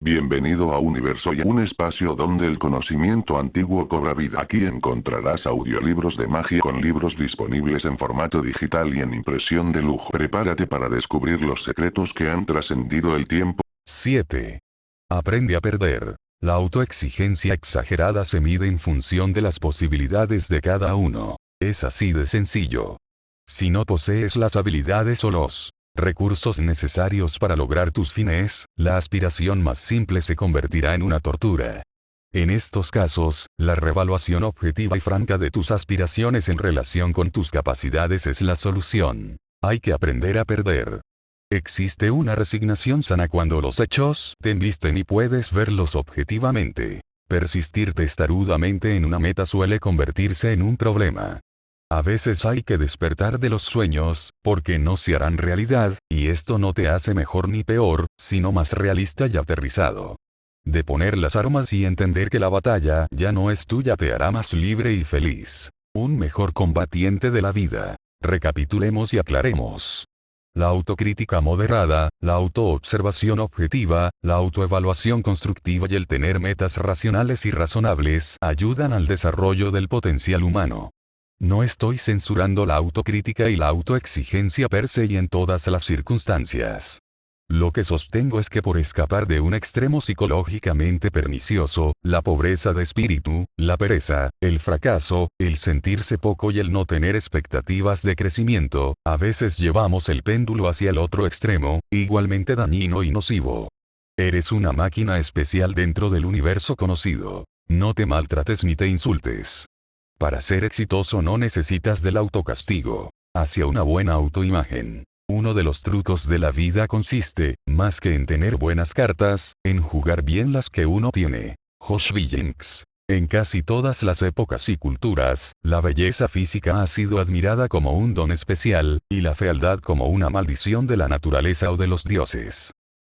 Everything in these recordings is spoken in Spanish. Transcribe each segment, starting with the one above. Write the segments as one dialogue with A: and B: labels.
A: Bienvenido a Universo y un espacio donde el conocimiento antiguo cobra vida. Aquí encontrarás audiolibros de magia con libros disponibles en formato digital y en impresión de lujo. Prepárate para descubrir los secretos que han trascendido el tiempo.
B: 7. Aprende a perder. La autoexigencia exagerada se mide en función de las posibilidades de cada uno. Es así de sencillo. Si no posees las habilidades o los recursos necesarios para lograr tus fines, la aspiración más simple se convertirá en una tortura. En estos casos, la reevaluación objetiva y franca de tus aspiraciones en relación con tus capacidades es la solución. Hay que aprender a perder. Existe una resignación sana cuando los hechos te embisten y puedes verlos objetivamente. Persistir testarudamente en una meta suele convertirse en un problema. A veces hay que despertar de los sueños, porque no se harán realidad, y esto no te hace mejor ni peor, sino más realista y aterrizado. Deponer las armas y entender que la batalla ya no es tuya te hará más libre y feliz. Un mejor combatiente de la vida. Recapitulemos y aclaremos. La autocrítica moderada, la autoobservación objetiva, la autoevaluación constructiva y el tener metas racionales y razonables ayudan al desarrollo del potencial humano. No estoy censurando la autocrítica y la autoexigencia per se y en todas las circunstancias. Lo que sostengo es que por escapar de un extremo psicológicamente pernicioso, la pobreza de espíritu, la pereza, el fracaso, el sentirse poco y el no tener expectativas de crecimiento, a veces llevamos el péndulo hacia el otro extremo, igualmente dañino y nocivo. Eres una máquina especial dentro del universo conocido. No te maltrates ni te insultes. Para ser exitoso no necesitas del autocastigo. Hacia una buena autoimagen. Uno de los trucos de la vida consiste, más que en tener buenas cartas, en jugar bien las que uno tiene. Josh Billings. En casi todas las épocas y culturas, la belleza física ha sido admirada como un don especial, y la fealdad como una maldición de la naturaleza o de los dioses.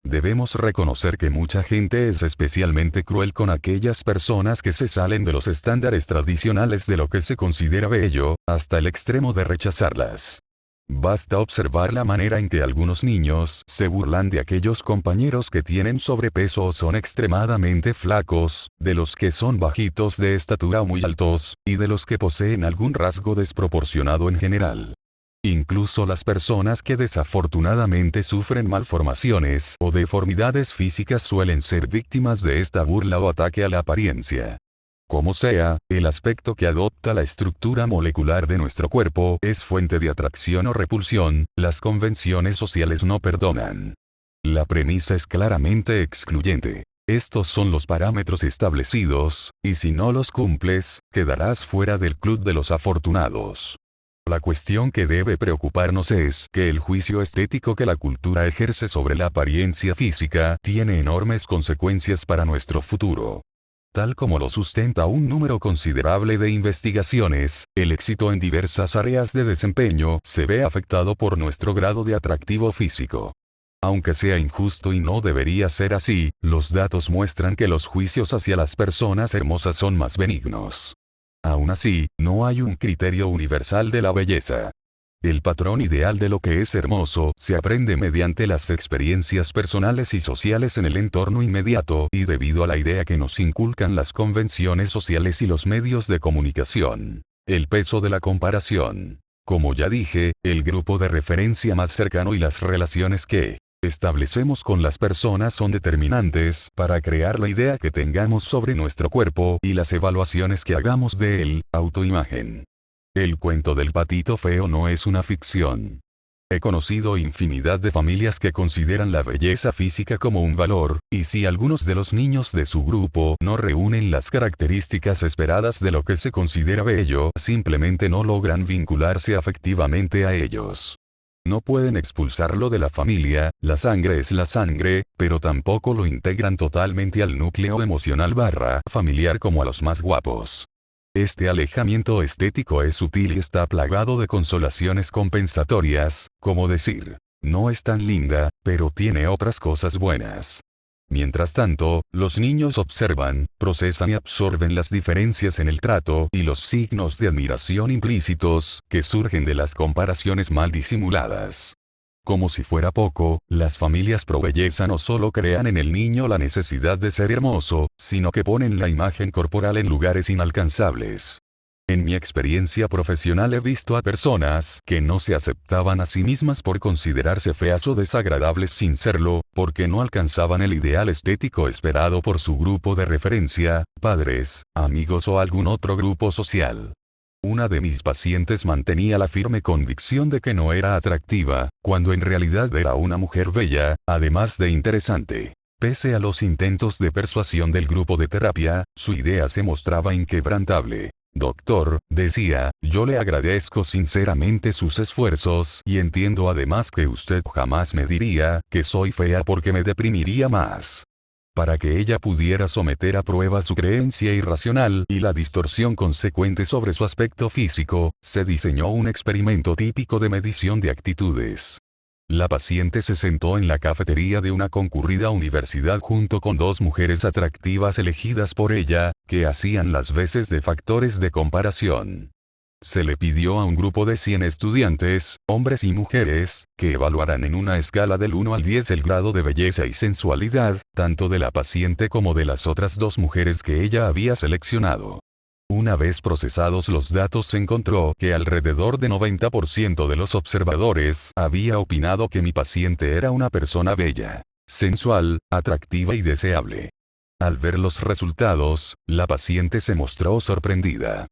B: Debemos reconocer que mucha gente es especialmente cruel con aquellas personas que se salen de los estándares tradicionales de lo que se considera bello, hasta el extremo de rechazarlas. Basta observar la manera en que algunos niños se burlan de aquellos compañeros que tienen sobrepeso o son extremadamente flacos, de los que son bajitos de estatura o muy altos, y de los que poseen algún rasgo desproporcionado en general. Incluso las personas que desafortunadamente sufren malformaciones o deformidades físicas suelen ser víctimas de esta burla o ataque a la apariencia. Como sea, el aspecto que adopta la estructura molecular de nuestro cuerpo es fuente de atracción o repulsión, las convenciones sociales no perdonan. La premisa es claramente excluyente. Estos son los parámetros establecidos, y si no los cumples, quedarás fuera del club de los afortunados. La cuestión que debe preocuparnos es que el juicio estético que la cultura ejerce sobre la apariencia física tiene enormes consecuencias para nuestro futuro. Tal como lo sustenta un número considerable de investigaciones, el éxito en diversas áreas de desempeño se ve afectado por nuestro grado de atractivo físico. Aunque sea injusto y no debería ser así, los datos muestran que los juicios hacia las personas hermosas son más benignos. Aún así, no hay un criterio universal de la belleza. El patrón ideal de lo que es hermoso se aprende mediante las experiencias personales y sociales en el entorno inmediato y debido a la idea que nos inculcan las convenciones sociales y los medios de comunicación. El peso de la comparación. Como ya dije, el grupo de referencia más cercano y las relaciones que establecemos con las personas son determinantes para crear la idea que tengamos sobre nuestro cuerpo y las evaluaciones que hagamos de él, autoimagen. El cuento del patito feo no es una ficción. He conocido infinidad de familias que consideran la belleza física como un valor, y si algunos de los niños de su grupo no reúnen las características esperadas de lo que se considera bello, simplemente no logran vincularse afectivamente a ellos. No pueden expulsarlo de la familia, la sangre es la sangre, pero tampoco lo integran totalmente al núcleo emocional / familiar como a los más guapos. Este alejamiento estético es sutil y está plagado de consolaciones compensatorias, como decir, no es tan linda, pero tiene otras cosas buenas. Mientras tanto, los niños observan, procesan y absorben las diferencias en el trato y los signos de admiración implícitos que surgen de las comparaciones mal disimuladas. Como si fuera poco, las familias pro belleza no solo crean en el niño la necesidad de ser hermoso, sino que ponen la imagen corporal en lugares inalcanzables. En mi experiencia profesional he visto a personas que no se aceptaban a sí mismas por considerarse feas o desagradables sin serlo, porque no alcanzaban el ideal estético esperado por su grupo de referencia, padres, amigos o algún otro grupo social. Una de mis pacientes mantenía la firme convicción de que no era atractiva, cuando en realidad era una mujer bella, además de interesante. Pese a los intentos de persuasión del grupo de terapia, su idea se mostraba inquebrantable. Doctor, decía, yo le agradezco sinceramente sus esfuerzos y entiendo además que usted jamás me diría que soy fea porque me deprimiría más. Para que ella pudiera someter a prueba su creencia irracional y la distorsión consecuente sobre su aspecto físico, se diseñó un experimento típico de medición de actitudes. La paciente se sentó en la cafetería de una concurrida universidad junto con dos mujeres atractivas elegidas por ella, que hacían las veces de factores de comparación. Se le pidió a un grupo de 100 estudiantes, hombres y mujeres, que evaluaran en una escala del 1 al 10 el grado de belleza y sensualidad, tanto de la paciente como de las otras dos mujeres que ella había seleccionado. Una vez procesados los datos se encontró que alrededor de 90% de los observadores había opinado que mi paciente era una persona bella, sensual, atractiva y deseable. Al ver los resultados, la paciente se mostró sorprendida.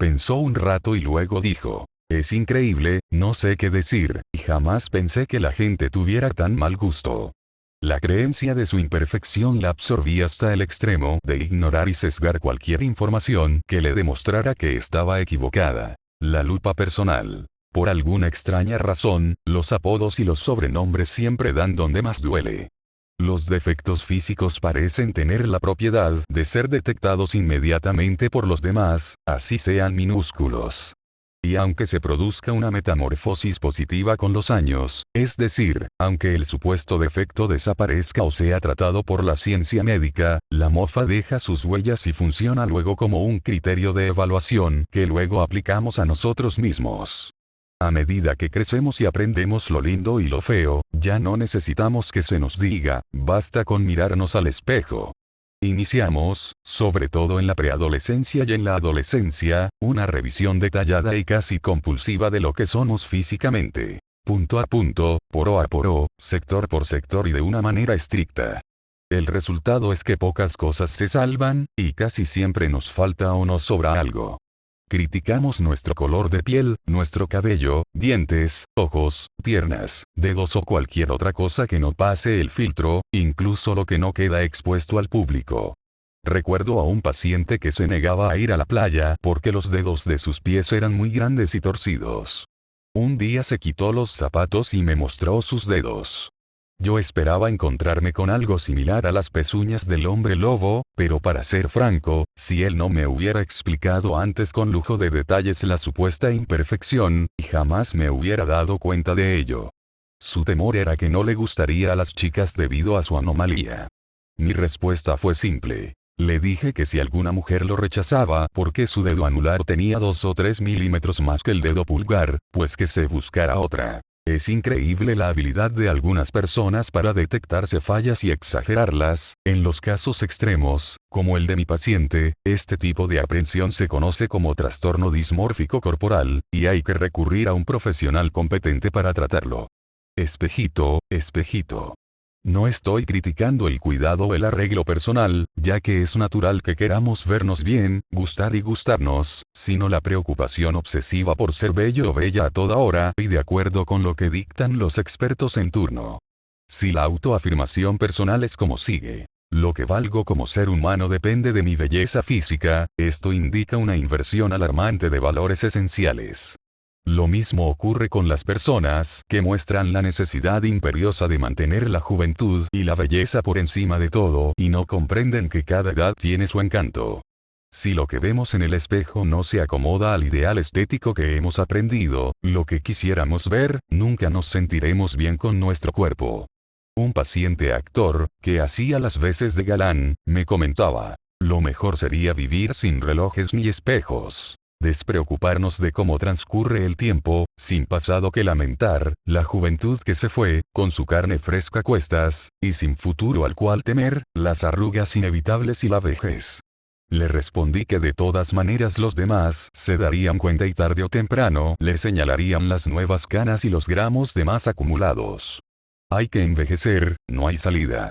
B: Pensó un rato y luego dijo, es increíble, no sé qué decir, y jamás pensé que la gente tuviera tan mal gusto. La creencia de su imperfección la absorbí hasta el extremo de ignorar y sesgar cualquier información que le demostrara que estaba equivocada. La lupa personal. Por alguna extraña razón, los apodos y los sobrenombres siempre dan donde más duele. Los defectos físicos parecen tener la propiedad de ser detectados inmediatamente por los demás, así sean minúsculos. Y aunque se produzca una metamorfosis positiva con los años, es decir, aunque el supuesto defecto desaparezca o sea tratado por la ciencia médica, la mofa deja sus huellas y funciona luego como un criterio de evaluación que luego aplicamos a nosotros mismos. A medida que crecemos y aprendemos lo lindo y lo feo, ya no necesitamos que se nos diga, basta con mirarnos al espejo. Iniciamos, sobre todo en la preadolescencia y en la adolescencia, una revisión detallada y casi compulsiva de lo que somos físicamente. Punto a punto, poro a poro, sector por sector y de una manera estricta. El resultado es que pocas cosas se salvan, y casi siempre nos falta o nos sobra algo. Criticamos nuestro color de piel, nuestro cabello, dientes, ojos, piernas, dedos o cualquier otra cosa que no pase el filtro, incluso lo que no queda expuesto al público. Recuerdo a un paciente que se negaba a ir a la playa porque los dedos de sus pies eran muy grandes y torcidos. Un día se quitó los zapatos y me mostró sus dedos. Yo esperaba encontrarme con algo similar a las pezuñas del hombre lobo, pero para ser franco, si él no me hubiera explicado antes con lujo de detalles la supuesta imperfección, jamás me hubiera dado cuenta de ello. Su temor era que no le gustaría a las chicas debido a su anomalía. Mi respuesta fue simple. Le dije que si alguna mujer lo rechazaba porque su dedo anular tenía 2 o 3 milímetros más que el dedo pulgar, pues que se buscara otra. Es increíble la habilidad de algunas personas para detectarse fallas y exagerarlas. En los casos extremos, como el de mi paciente, este tipo de aprensión se conoce como trastorno dismórfico corporal, y hay que recurrir a un profesional competente para tratarlo. Espejito, espejito. No estoy criticando el cuidado o el arreglo personal, ya que es natural que queramos vernos bien, gustar y gustarnos, sino la preocupación obsesiva por ser bello o bella a toda hora y de acuerdo con lo que dictan los expertos en turno. Si la autoafirmación personal es como sigue. Lo que valgo como ser humano depende de mi belleza física, esto indica una inversión alarmante de valores esenciales. Lo mismo ocurre con las personas que muestran la necesidad imperiosa de mantener la juventud y la belleza por encima de todo y no comprenden que cada edad tiene su encanto. Si lo que vemos en el espejo no se acomoda al ideal estético que hemos aprendido, lo que quisiéramos ver, nunca nos sentiremos bien con nuestro cuerpo. Un paciente actor, que hacía las veces de galán, me comentaba, lo mejor sería vivir sin relojes ni espejos. Despreocuparnos de cómo transcurre el tiempo, sin pasado que lamentar, la juventud que se fue, con su carne fresca a cuestas, y sin futuro al cual temer, las arrugas inevitables y la vejez. Le respondí que de todas maneras los demás se darían cuenta y tarde o temprano le señalarían las nuevas canas y los gramos de más acumulados. Hay que envejecer, no hay salida.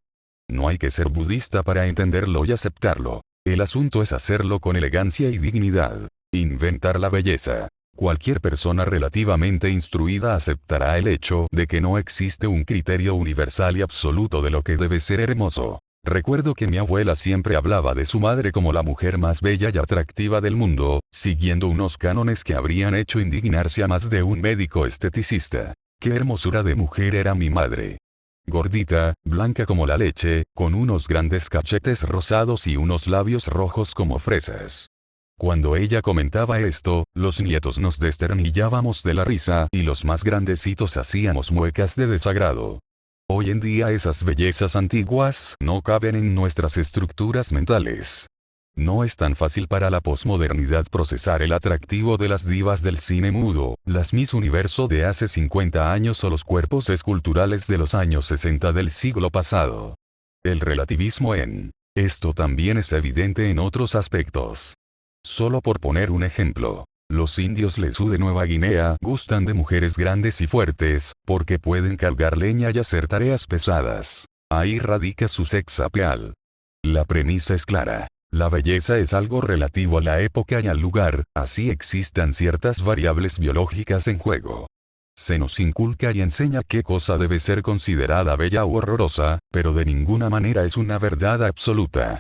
B: No hay que ser budista para entenderlo y aceptarlo. El asunto es hacerlo con elegancia y dignidad. Inventar la belleza. Cualquier persona relativamente instruida aceptará el hecho de que no existe un criterio universal y absoluto de lo que debe ser hermoso. Recuerdo que mi abuela siempre hablaba de su madre como la mujer más bella y atractiva del mundo, siguiendo unos cánones que habrían hecho indignarse a más de un médico esteticista. ¡Qué hermosura de mujer era mi madre! Gordita, blanca como la leche, con unos grandes cachetes rosados y unos labios rojos como fresas. Cuando ella comentaba esto, los nietos nos desternillábamos de la risa y los más grandecitos hacíamos muecas de desagrado. Hoy en día esas bellezas antiguas no caben en nuestras estructuras mentales. No es tan fácil para la posmodernidad procesar el atractivo de las divas del cine mudo, las Miss Universo de hace 50 años o los cuerpos esculturales de los años 60 del siglo pasado. El relativismo en esto también es evidente en otros aspectos. Solo por poner un ejemplo, los indios Lesú de Nueva Guinea gustan de mujeres grandes y fuertes, porque pueden cargar leña y hacer tareas pesadas. Ahí radica su sex appeal. La premisa es clara. La belleza es algo relativo a la época y al lugar, así existan ciertas variables biológicas en juego. Se nos inculca y enseña qué cosa debe ser considerada bella u horrorosa, pero de ninguna manera es una verdad absoluta.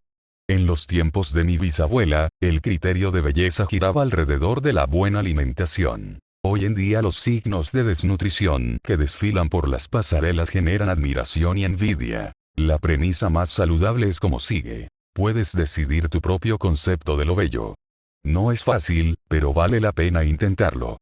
B: En los tiempos de mi bisabuela, el criterio de belleza giraba alrededor de la buena alimentación. Hoy en día los signos de desnutrición que desfilan por las pasarelas generan admiración y envidia. La premisa más saludable es como sigue. Puedes decidir tu propio concepto de lo bello. No es fácil, pero vale la pena intentarlo.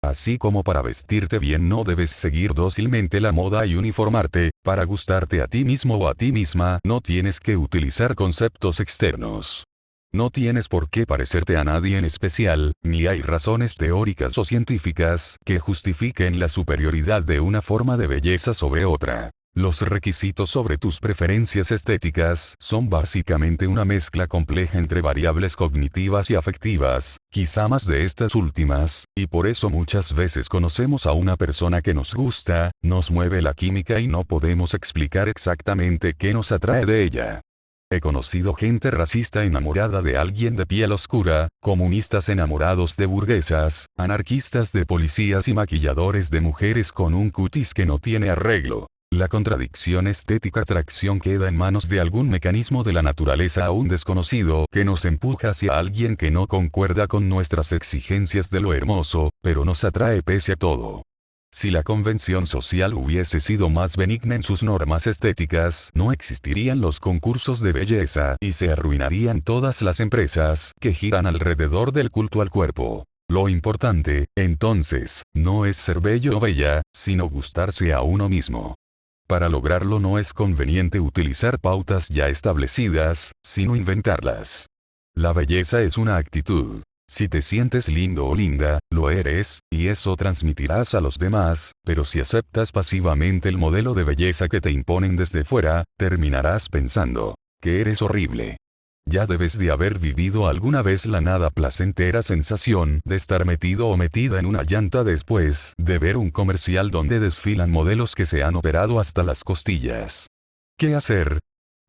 B: Así como para vestirte bien no debes seguir dócilmente la moda y uniformarte, para gustarte a ti mismo o a ti misma no tienes que utilizar conceptos externos. No tienes por qué parecerte a nadie en especial, ni hay razones teóricas o científicas que justifiquen la superioridad de una forma de belleza sobre otra. Los requisitos sobre tus preferencias estéticas son básicamente una mezcla compleja entre variables cognitivas y afectivas, quizá más de estas últimas, y por eso muchas veces conocemos a una persona que nos gusta, nos mueve la química y no podemos explicar exactamente qué nos atrae de ella. He conocido gente racista enamorada de alguien de piel oscura, comunistas enamorados de burguesas, anarquistas de policías y maquilladores de mujeres con un cutis que no tiene arreglo. La contradicción estética-atracción queda en manos de algún mecanismo de la naturaleza aún desconocido que nos empuja hacia alguien que no concuerda con nuestras exigencias de lo hermoso, pero nos atrae pese a todo. Si la convención social hubiese sido más benigna en sus normas estéticas, no existirían los concursos de belleza y se arruinarían todas las empresas que giran alrededor del culto al cuerpo. Lo importante, entonces, no es ser bello o bella, sino gustarse a uno mismo. Para lograrlo no es conveniente utilizar pautas ya establecidas, sino inventarlas. La belleza es una actitud. Si te sientes lindo o linda, lo eres, y eso transmitirás a los demás, pero si aceptas pasivamente el modelo de belleza que te imponen desde fuera, terminarás pensando que eres horrible. Ya debes de haber vivido alguna vez la nada placentera sensación de estar metido o metida en una llanta después de ver un comercial donde desfilan modelos que se han operado hasta las costillas. ¿Qué hacer?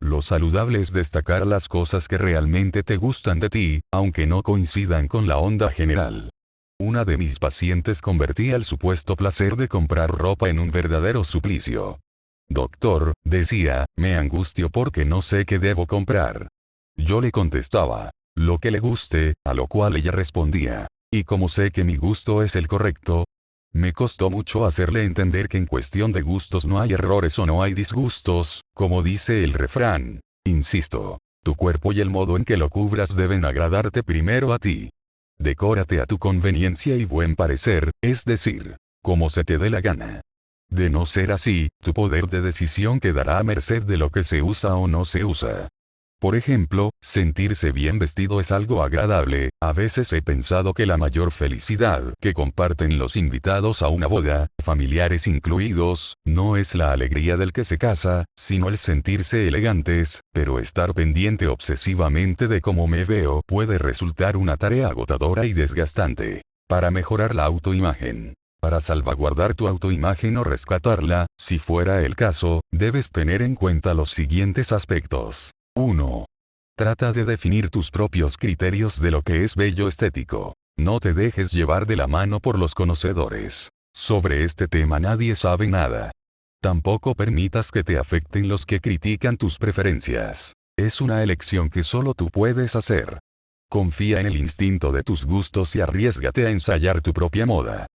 B: Lo saludable es destacar las cosas que realmente te gustan de ti, aunque no coincidan con la onda general. Una de mis pacientes convertía el supuesto placer de comprar ropa en un verdadero suplicio. Doctor, decía, me angustio porque no sé qué debo comprar. Yo le contestaba, lo que le guste, a lo cual ella respondía, ¿y cómo sé que mi gusto es el correcto? Me costó mucho hacerle entender que en cuestión de gustos no hay errores o no hay disgustos, como dice el refrán. Insisto, tu cuerpo y el modo en que lo cubras deben agradarte primero a ti. Decórate a tu conveniencia y buen parecer, es decir, como se te dé la gana. De no ser así, tu poder de decisión quedará a merced de lo que se usa o no se usa. Por ejemplo, sentirse bien vestido es algo agradable. A veces he pensado que la mayor felicidad que comparten los invitados a una boda, familiares incluidos, no es la alegría del que se casa, sino el sentirse elegantes, pero estar pendiente obsesivamente de cómo me veo puede resultar una tarea agotadora y desgastante. Para mejorar la autoimagen. Para salvaguardar tu autoimagen o rescatarla, si fuera el caso, debes tener en cuenta los siguientes aspectos. 1. Trata de definir tus propios criterios de lo que es bello estético. No te dejes llevar de la mano por los conocedores. Sobre este tema nadie sabe nada. Tampoco permitas que te afecten los que critican tus preferencias. Es una elección que solo tú puedes hacer. Confía en el instinto de tus gustos y arriésgate a ensayar tu propia moda.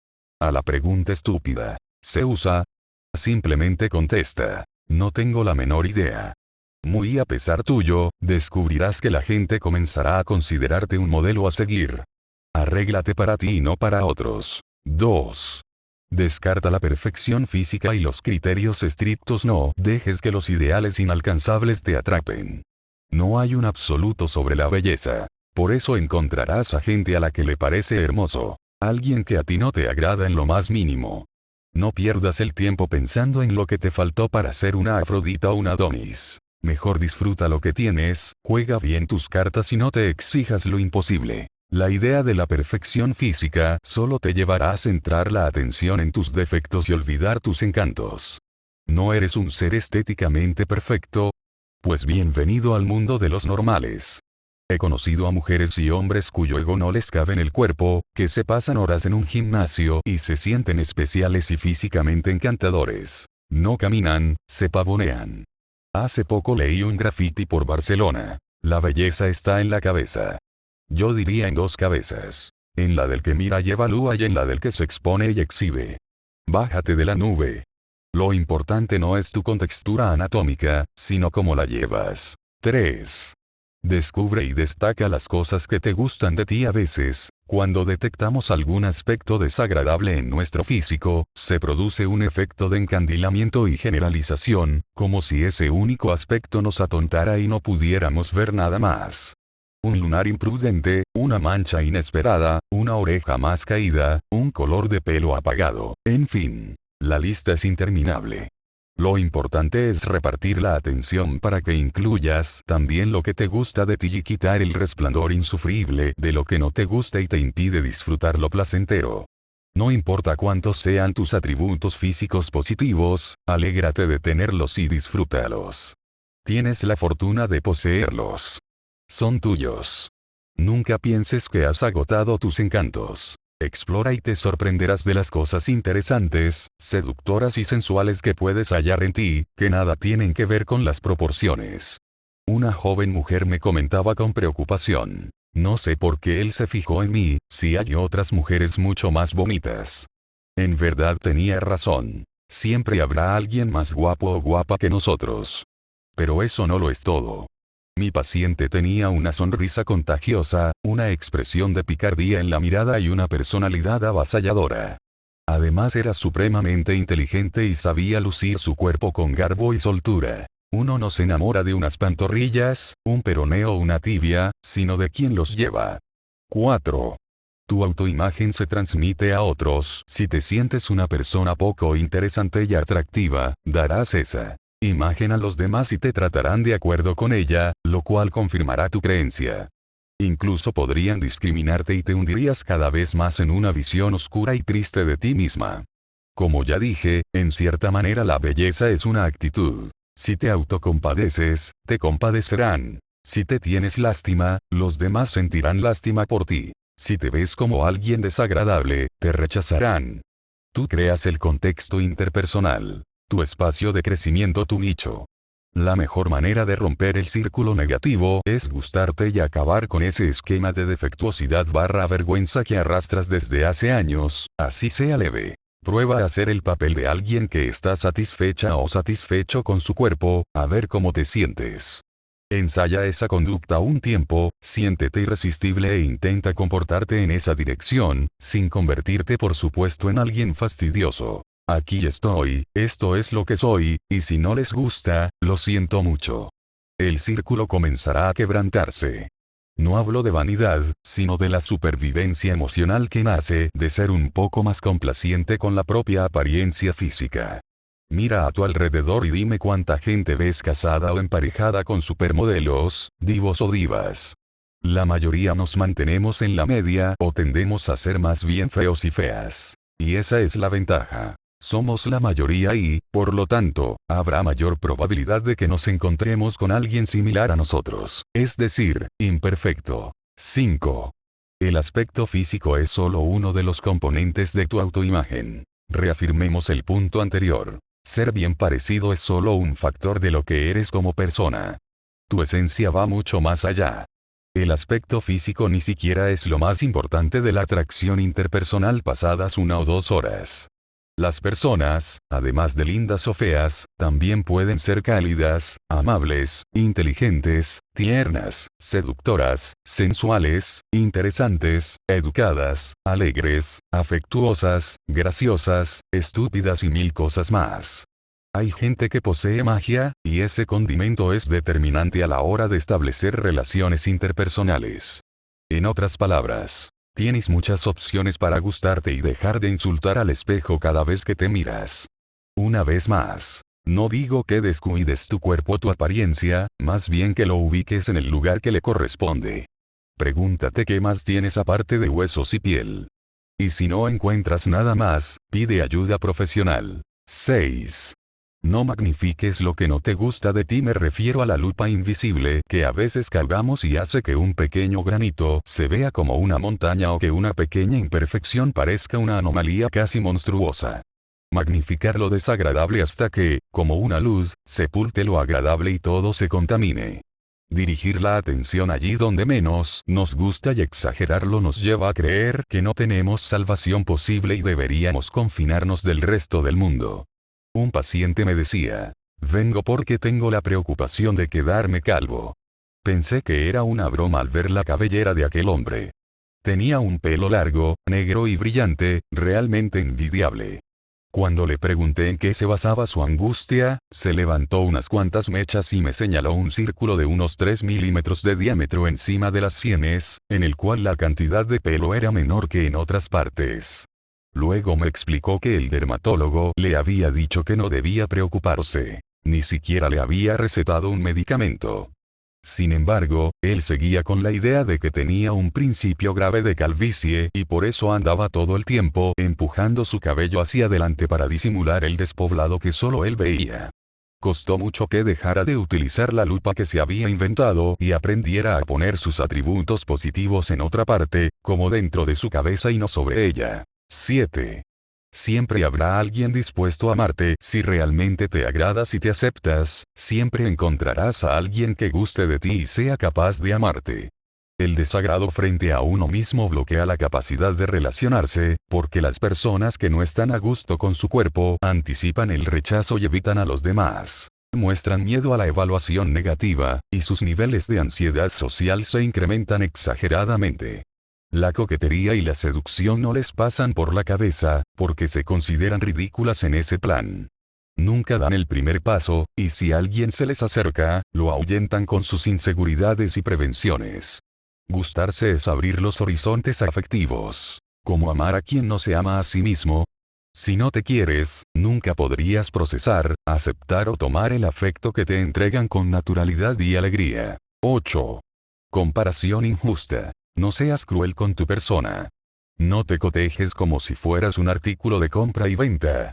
B: A la pregunta estúpida, ¿se usa? Simplemente contesta, no tengo la menor idea. Muy a pesar tuyo, descubrirás que la gente comenzará a considerarte un modelo a seguir. Arréglate para ti y no para otros. 2. Descarta la perfección física y los criterios estrictos. No dejes que los ideales inalcanzables te atrapen. No hay un absoluto sobre la belleza. Por eso encontrarás a gente a la que le parece hermoso. Alguien que a ti no te agrada en lo más mínimo. No pierdas el tiempo pensando en lo que te faltó para ser una Afrodita o una Adonis. Mejor disfruta lo que tienes, juega bien tus cartas y no te exijas lo imposible. La idea de la perfección física solo te llevará a centrar la atención en tus defectos y olvidar tus encantos. ¿No eres un ser estéticamente perfecto? Pues bienvenido al mundo de los normales. He conocido a mujeres y hombres cuyo ego no les cabe en el cuerpo, que se pasan horas en un gimnasio y se sienten especiales y físicamente encantadores. No caminan, se pavonean. Hace poco leí un graffiti por Barcelona. La belleza está en la cabeza. Yo diría en dos cabezas. En la del que mira y evalúa y en la del que se expone y exhibe. Bájate de la nube. Lo importante no es tu contextura anatómica, sino cómo la llevas. 3. Descubre y destaca las cosas que te gustan de ti. A veces, cuando detectamos algún aspecto desagradable en nuestro físico, se produce un efecto de encandilamiento y generalización, como si ese único aspecto nos atontara y no pudiéramos ver nada más. Un lunar imprudente, una mancha inesperada, una oreja más caída, un color de pelo apagado, en fin, la lista es interminable. Lo importante es repartir la atención para que incluyas también lo que te gusta de ti y quitar el resplandor insufrible de lo que no te gusta y te impide disfrutar lo placentero. No importa cuántos sean tus atributos físicos positivos, alégrate de tenerlos y disfrútalos. Tienes la fortuna de poseerlos. Son tuyos. Nunca pienses que has agotado tus encantos. Explora y te sorprenderás de las cosas interesantes, seductoras y sensuales que puedes hallar en ti, que nada tienen que ver con las proporciones. Una joven mujer me comentaba con preocupación. No sé por qué él se fijó en mí, si hay otras mujeres mucho más bonitas. En verdad tenía razón. Siempre habrá alguien más guapo o guapa que nosotros. Pero eso no lo es todo. Mi paciente tenía una sonrisa contagiosa, una expresión de picardía en la mirada y una personalidad avasalladora. Además era supremamente inteligente y sabía lucir su cuerpo con garbo y soltura. Uno no se enamora de unas pantorrillas, un peroneo o una tibia, sino de quien los lleva. 4. Tu autoimagen se transmite a otros. Si te sientes una persona poco interesante y atractiva, darás esa imagen a los demás y te tratarán de acuerdo con ella, lo cual confirmará tu creencia. Incluso podrían discriminarte y te hundirías cada vez más en una visión oscura y triste de ti misma. Como ya dije, en cierta manera la belleza es una actitud. Si te autocompadeces, te compadecerán. Si te tienes lástima, los demás sentirán lástima por ti. Si te ves como alguien desagradable, te rechazarán. Tú creas el contexto interpersonal. Tu espacio de crecimiento, tu nicho. La mejor manera de romper el círculo negativo es gustarte y acabar con ese esquema de defectuosidad / vergüenza que arrastras desde hace años, así sea leve. Prueba a hacer el papel de alguien que está satisfecha o satisfecho con su cuerpo, a ver cómo te sientes. Ensaya esa conducta un tiempo, siéntete irresistible e intenta comportarte en esa dirección, sin convertirte por supuesto en alguien fastidioso. Aquí estoy, esto es lo que soy, y si no les gusta, lo siento mucho. el círculo comenzará a quebrantarse. No hablo de vanidad, sino de la supervivencia emocional que nace de ser un poco más complaciente con la propia apariencia física. Mira a tu alrededor y dime cuánta gente ves casada o emparejada con supermodelos, divos o divas. La mayoría nos mantenemos en la media o tendemos a ser más bien feos y feas. Y esa es la ventaja. Somos la mayoría y, por lo tanto, habrá mayor probabilidad de que nos encontremos con alguien similar a nosotros, es decir, imperfecto. 5. El aspecto físico es solo uno de los componentes de tu autoimagen. Reafirmemos el punto anterior. Ser bien parecido es solo un factor de lo que eres como persona. Tu esencia va mucho más allá. El aspecto físico ni siquiera es lo más importante de la atracción interpersonal pasadas 1 o 2 horas. Las personas, además de lindas o feas, también pueden ser cálidas, amables, inteligentes, tiernas, seductoras, sensuales, interesantes, educadas, alegres, afectuosas, graciosas, estúpidas y mil cosas más. Hay gente que posee magia, y ese condimento es determinante a la hora de establecer relaciones interpersonales. En otras palabras, tienes muchas opciones para gustarte y dejar de insultar al espejo cada vez que te miras. Una vez más, no digo que descuides tu cuerpo o tu apariencia, más bien que lo ubiques en el lugar que le corresponde. Pregúntate qué más tienes aparte de huesos y piel. Y si no encuentras nada más, pide ayuda profesional. 6. No magnifiques lo que no te gusta de ti, me refiero a la lupa invisible que a veces cargamos y hace que un pequeño granito se vea como una montaña o que una pequeña imperfección parezca una anomalía casi monstruosa. Magnificar lo desagradable hasta que, como una luz, sepulte lo agradable y todo se contamine. Dirigir la atención allí donde menos nos gusta y exagerarlo nos lleva a creer que no tenemos salvación posible y deberíamos confinarnos del resto del mundo. Un paciente me decía, vengo porque tengo la preocupación de quedarme calvo. Pensé que era una broma al ver la cabellera de aquel hombre. Tenía un pelo largo, negro y brillante, realmente envidiable. Cuando le pregunté en qué se basaba su angustia, se levantó unas cuantas mechas y me señaló un círculo de unos 3 milímetros de diámetro encima de las sienes, en el cual la cantidad de pelo era menor que en otras partes. Luego me explicó que el dermatólogo le había dicho que no debía preocuparse. Ni siquiera le había recetado un medicamento. Sin embargo, él seguía con la idea de que tenía un principio grave de calvicie y por eso andaba todo el tiempo empujando su cabello hacia adelante para disimular el despoblado que solo él veía. Costó mucho que dejara de utilizar la lupa que se había inventado y aprendiera a poner sus atributos positivos en otra parte, como dentro de su cabeza y no sobre ella. 7. Siempre habrá alguien dispuesto a amarte si realmente te agradas y te aceptas, siempre encontrarás a alguien que guste de ti y sea capaz de amarte. El desagrado frente a uno mismo bloquea la capacidad de relacionarse, porque las personas que no están a gusto con su cuerpo anticipan el rechazo y evitan a los demás. Muestran miedo a la evaluación negativa, y sus niveles de ansiedad social se incrementan exageradamente. La coquetería y la seducción no les pasan por la cabeza, porque se consideran ridículas en ese plan. Nunca dan el primer paso, y si alguien se les acerca, lo ahuyentan con sus inseguridades y prevenciones. Gustarse es abrir los horizontes afectivos. Como amar a quien no se ama a sí mismo. Si no te quieres, nunca podrías procesar, aceptar o tomar el afecto que te entregan con naturalidad y alegría. 8. Comparación injusta. No seas cruel con tu persona. No te cotejes como si fueras un artículo de compra y venta.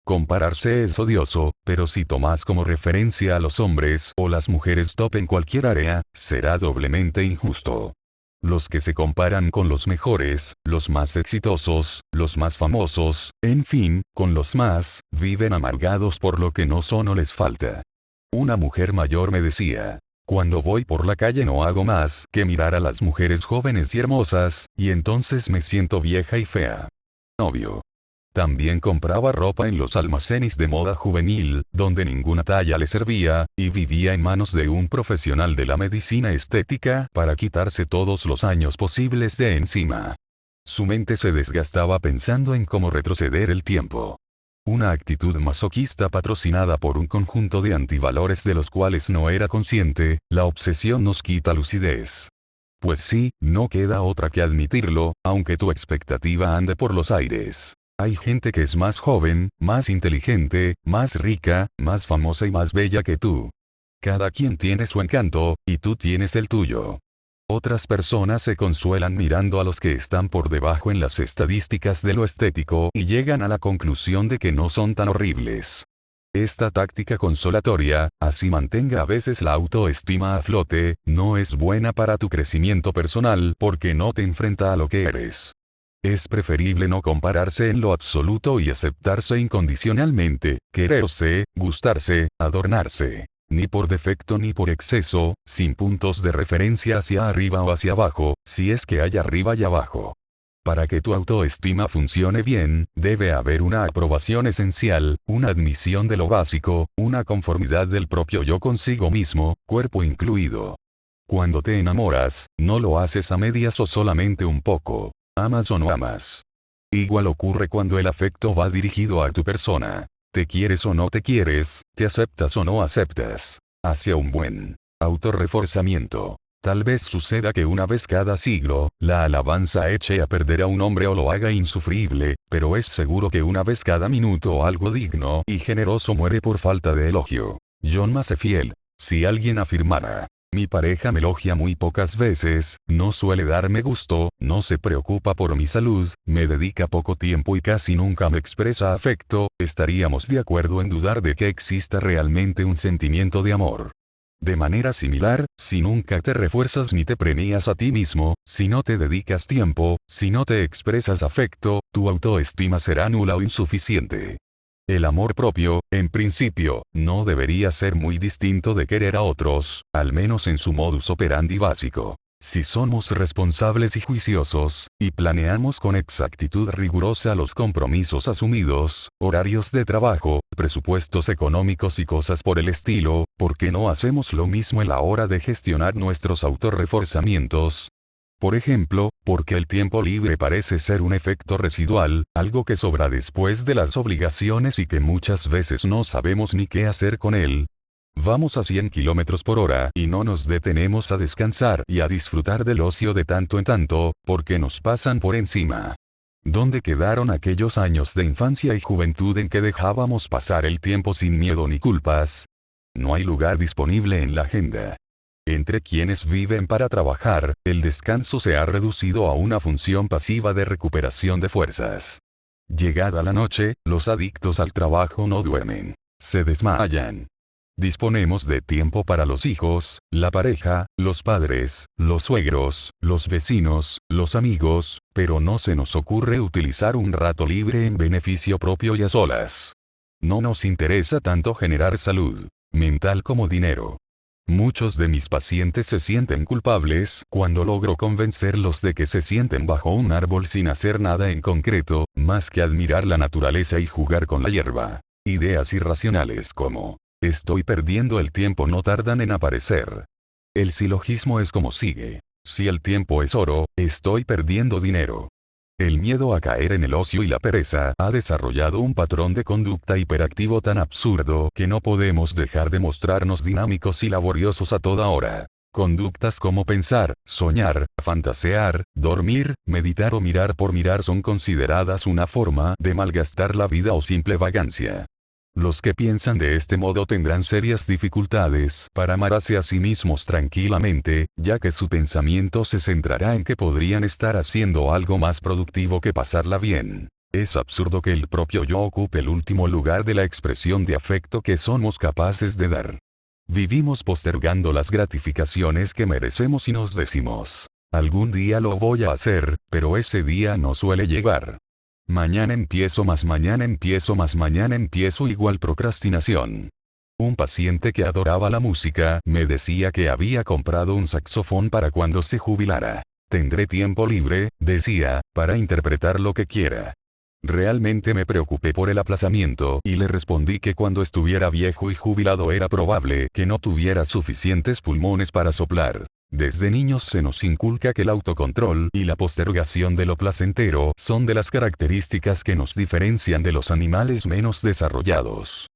B: Compararse es odioso, pero si tomas como referencia a los hombres o las mujeres top en cualquier área, será doblemente injusto. Los que se comparan con los mejores, los más exitosos, los más famosos, en fin, con los más, viven amargados por lo que no son o les falta. Una mujer mayor me decía, cuando voy por la calle no hago más que mirar a las mujeres jóvenes y hermosas, y entonces me siento vieja y fea. Obvio. También compraba ropa en los almacenes de moda juvenil, donde ninguna talla le servía, y vivía en manos de un profesional de la medicina estética para quitarse todos los años posibles de encima. Su mente se desgastaba pensando en cómo retroceder el tiempo. Una actitud masoquista patrocinada por un conjunto de antivalores de los cuales no era consciente. La obsesión nos quita lucidez. Pues sí, no queda otra que admitirlo, aunque tu expectativa ande por los aires. Hay gente que es más joven, más inteligente, más rica, más famosa y más bella que tú. Cada quien tiene su encanto, y tú tienes el tuyo. Otras personas se consuelan mirando a los que están por debajo en las estadísticas de lo estético y llegan a la conclusión de que no son tan horribles. Esta táctica consolatoria, así mantenga a veces la autoestima a flote, no es buena para tu crecimiento personal porque no te enfrenta a lo que eres. Es preferible no compararse en lo absoluto y aceptarse incondicionalmente, quererse, gustarse, adornarse. Ni por defecto ni por exceso, sin puntos de referencia hacia arriba o hacia abajo, si es que hay arriba y abajo. Para que tu autoestima funcione bien, debe haber una aprobación esencial, una admisión de lo básico, una conformidad del propio yo consigo mismo, cuerpo incluido. Cuando te enamoras, no lo haces a medias o solamente un poco. Amas o no amas. Igual ocurre cuando el afecto va dirigido a tu persona. Te quieres o no te quieres, te aceptas o no aceptas. Hacia un buen autorreforzamiento. Tal vez suceda que una vez cada siglo, la alabanza eche a perder a un hombre o lo haga insufrible, pero es seguro que una vez cada minuto algo digno y generoso muere por falta de elogio. John Masefield. Si alguien afirmara: mi pareja me elogia muy pocas veces, no suele darme gusto, no se preocupa por mi salud, me dedica poco tiempo y casi nunca me expresa afecto, estaríamos de acuerdo en dudar de que exista realmente un sentimiento de amor. De manera similar, si nunca te refuerzas ni te premias a ti mismo, si no te dedicas tiempo, si no te expresas afecto, tu autoestima será nula o insuficiente. El amor propio, en principio, no debería ser muy distinto de querer a otros, al menos en su modus operandi básico. Si somos responsables y juiciosos, y planeamos con exactitud rigurosa los compromisos asumidos, horarios de trabajo, presupuestos económicos y cosas por el estilo, ¿por qué no hacemos lo mismo a la hora de gestionar nuestros autorreforzamientos? Por ejemplo, porque el tiempo libre parece ser un efecto residual, algo que sobra después de las obligaciones y que muchas veces no sabemos ni qué hacer con él. Vamos a 100 km/h y no nos detenemos a descansar y a disfrutar del ocio de tanto en tanto, porque nos pasan por encima. ¿Dónde quedaron aquellos años de infancia y juventud en que dejábamos pasar el tiempo sin miedo ni culpas? No hay lugar disponible en la agenda. Entre quienes viven para trabajar, el descanso se ha reducido a una función pasiva de recuperación de fuerzas. Llegada la noche, los adictos al trabajo no duermen. Se desmayan. Disponemos de tiempo para los hijos, la pareja, los padres, los suegros, los vecinos, los amigos, pero no se nos ocurre utilizar un rato libre en beneficio propio y a solas. No nos interesa tanto generar salud mental como dinero. Muchos de mis pacientes se sienten culpables cuando logro convencerlos de que se sienten bajo un árbol sin hacer nada en concreto, más que admirar la naturaleza y jugar con la hierba. Ideas irracionales como: estoy perdiendo el tiempo no tardan en aparecer. El silogismo es como sigue: si el tiempo es oro, estoy perdiendo dinero. El miedo a caer en el ocio y la pereza ha desarrollado un patrón de conducta hiperactivo tan absurdo que no podemos dejar de mostrarnos dinámicos y laboriosos a toda hora. Conductas como pensar, soñar, fantasear, dormir, meditar o mirar por mirar son consideradas una forma de malgastar la vida o simple vagancia. Los que piensan de este modo tendrán serias dificultades para amarse a sí mismos tranquilamente, ya que su pensamiento se centrará en que podrían estar haciendo algo más productivo que pasarla bien. Es absurdo que el propio yo ocupe el último lugar de la expresión de afecto que somos capaces de dar. Vivimos postergando las gratificaciones que merecemos y nos decimos: algún día lo voy a hacer, pero ese día no suele llegar. Mañana empiezo más mañana empiezo más mañana empiezo igual procrastinación. Un paciente que adoraba la música me decía que había comprado un saxofón para cuando se jubilara. Tendré tiempo libre, decía, para interpretar lo que quiera. Realmente me preocupé por el aplazamiento y le respondí que cuando estuviera viejo y jubilado era probable que no tuviera suficientes pulmones para soplar. Desde niños se nos inculca que el autocontrol y la postergación de lo placentero son de las características que nos diferencian de los animales menos desarrollados.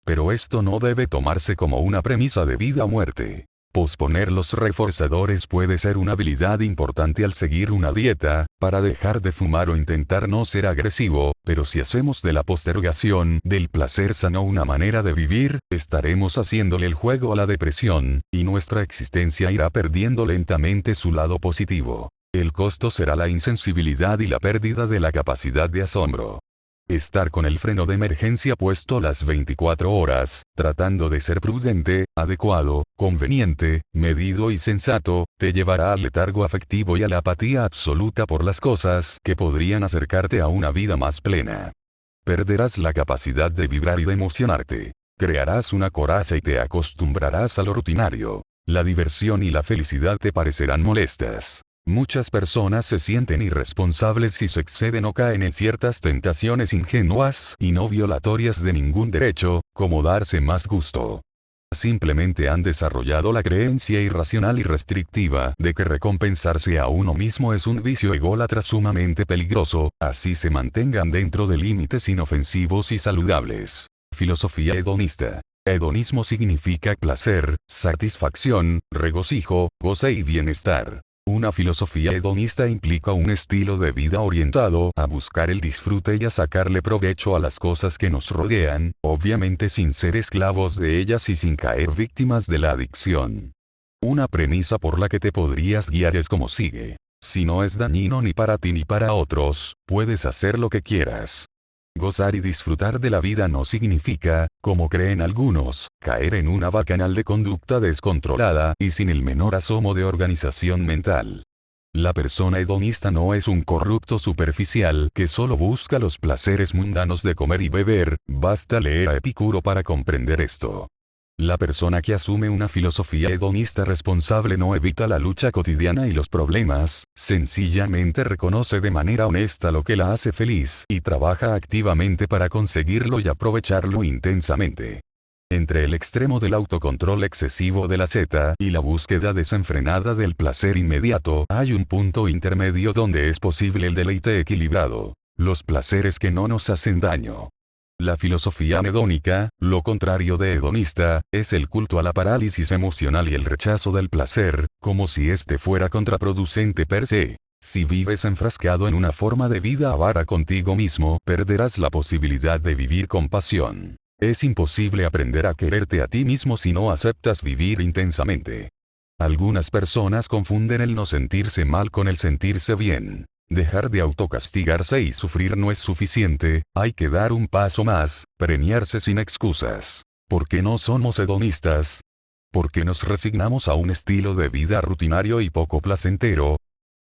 B: Pero esto no debe tomarse como una premisa de vida o muerte. Posponer los reforzadores puede ser una habilidad importante al seguir una dieta, para dejar de fumar o intentar no ser agresivo, pero si hacemos de la postergación del placer sano una manera de vivir, estaremos haciéndole el juego a la depresión, y nuestra existencia irá perdiendo lentamente su lado positivo. El costo será la insensibilidad y la pérdida de la capacidad de asombro. Estar con el freno de emergencia puesto las 24 horas, tratando de ser prudente, adecuado, conveniente, medido y sensato, te llevará al letargo afectivo y a la apatía absoluta por las cosas que podrían acercarte a una vida más plena. Perderás la capacidad de vibrar y de emocionarte. Crearás una coraza y te acostumbrarás a lo rutinario. La diversión y la felicidad te parecerán molestas. Muchas personas se sienten irresponsables si se exceden o caen en ciertas tentaciones ingenuas y no violatorias de ningún derecho, como darse más gusto. Simplemente han desarrollado la creencia irracional y restrictiva de que recompensarse a uno mismo es un vicio ególatra sumamente peligroso, así se mantengan dentro de límites inofensivos y saludables. Filosofía hedonista. Hedonismo significa placer, satisfacción, regocijo, goce y bienestar. Una filosofía hedonista implica un estilo de vida orientado a buscar el disfrute y a sacarle provecho a las cosas que nos rodean, obviamente sin ser esclavos de ellas y sin caer víctimas de la adicción. Una premisa por la que te podrías guiar es como sigue. Si no es dañino ni para ti ni para otros, puedes hacer lo que quieras. Gozar y disfrutar de la vida no significa, como creen algunos, caer en una bacanal de conducta descontrolada y sin el menor asomo de organización mental. La persona hedonista no es un corrupto superficial que solo busca los placeres mundanos de comer y beber, basta leer a Epicuro para comprender esto. La persona que asume una filosofía hedonista responsable no evita la lucha cotidiana y los problemas, sencillamente reconoce de manera honesta lo que la hace feliz y trabaja activamente para conseguirlo y aprovecharlo intensamente. Entre el extremo del autocontrol excesivo de la zeta y la búsqueda desenfrenada del placer inmediato hay un punto intermedio donde es posible el deleite equilibrado, los placeres que no nos hacen daño. La filosofía anhedónica, lo contrario de hedonista, es el culto a la parálisis emocional y el rechazo del placer, como si éste fuera contraproducente per se. Si vives enfrascado en una forma de vida avara contigo mismo, perderás la posibilidad de vivir con pasión. Es imposible aprender a quererte a ti mismo si no aceptas vivir intensamente. Algunas personas confunden el no sentirse mal con el sentirse bien. Dejar de autocastigarse y sufrir no es suficiente, hay que dar un paso más, premiarse sin excusas. ¿Por qué no somos hedonistas? ¿Por qué nos resignamos a un estilo de vida rutinario y poco placentero?